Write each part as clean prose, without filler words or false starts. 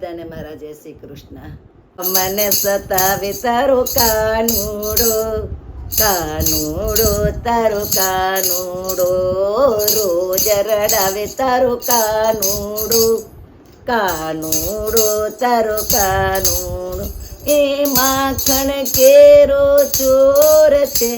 તને મારા જય શ્રી કૃષ્ણ. મને સતાવે તારો કાનુડો, કાનુડો તારો કાનુડો, રોજ રડાવે તારો કાનુડો, કાનુડો તારો કાનુડો. એ માખણ કેરો ચોર છે,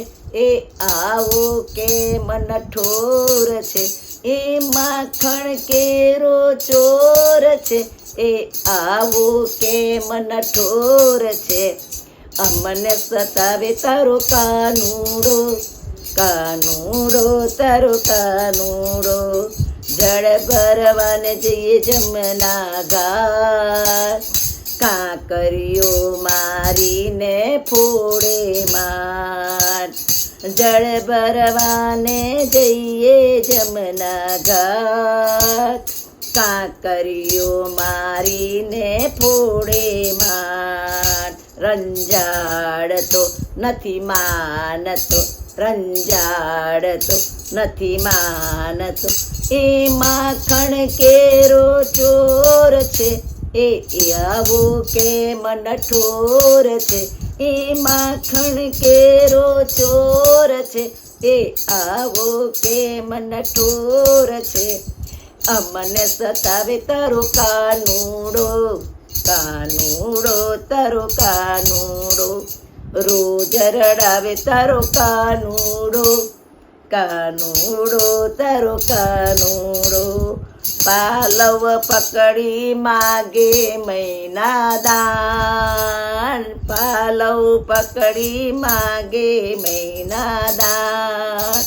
એ આવો કે મન ઠોર છે. એ માખણ કેરો ચોર છે, એ આવો કે મન ઠોર છે. અમને સતાવે તારો કાનુડો, કાનુડો તારો કાનુડો. જળ ભરવાને જઈએ જમના ઘાટ, કાંકરીઓ મારીને ફોડે માટ. જળ ભરવાને જઈએ જમના ઘાટ, કાંકરીઓ મારીને ફોડે માટ. રંજાડ તો નથી માનતો, રંજાડ તો નથી માનતો. એ માખણ કેરો ચોર છે, એ આવો કે મન ઠોર છે. એ માખણ કેરો ચોર છે, એ આવો કે મન ઠોર છે. અમને સતાવે તારો કાનુડો, કાનુડો તારો કાનુડો. રોજ રડાવે તારો કાનુડો, કાનુડો તારો કાનુડો. પાલવ પકડી માગે મૈના દાન, પાલવ પકડી માગે મૈના દાન.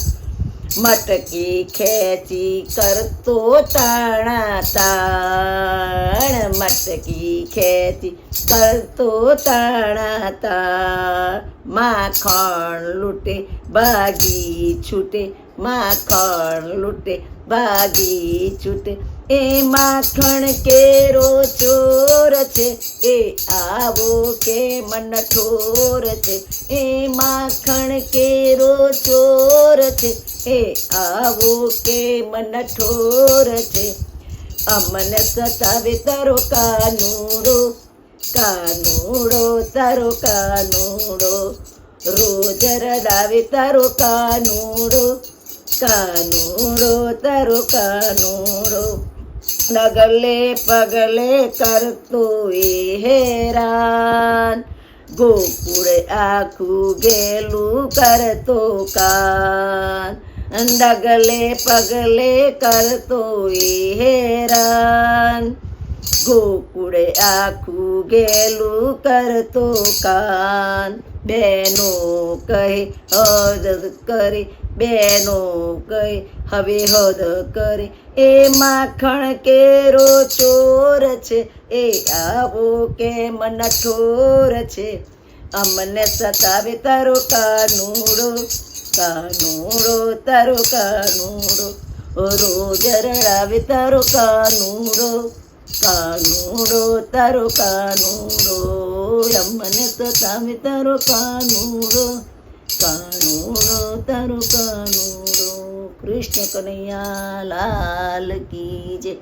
મટકી ખેંચી કરતો તાણા તાણ, મટકી ખેંચી કરતો તાણા તાણ. માખણ લૂટે ભાગી છૂટે, માખણ લૂટે ભાગી છૂટે. એ માખણ કેરો ચોર છે, એ આવો કે મન ઠોર છે. એ માખણ કેરો ચોર છે, એ આવો કે મન ઠોર છે. અમને સતાવે તારો કાનુડો, કાનુડો તારો કાનુડો. રોજ રડાવે તારો કાનુડો, કાનુડો તારો કાનુડો. ડગલે પગલે કરતો એ હેરાન, ગોકુળ આખું ગેલું કરતો કાન. ડગલે પગલે કરતો એ હેરાન, ગોકુળ આખું ગેલું કરતો કાન. બેનો કહે હદ કરે, બેનો કહે હવે હદ કરે. એ માખણ કેરો ચોર છે, એ આવો કે મન ઠોર છે. અમને સતાવે તારો કાનુડો, કાનુડો તારો કાનુડો. રોજ રડાવે તારો કાનુડો, કાનુડો તારો કાનુડો. અમને સતાવે તારો કાનુડો, કાનુડો તારો કાનુડો. કૃષ્ણ કનૈયા લાલ કી જય.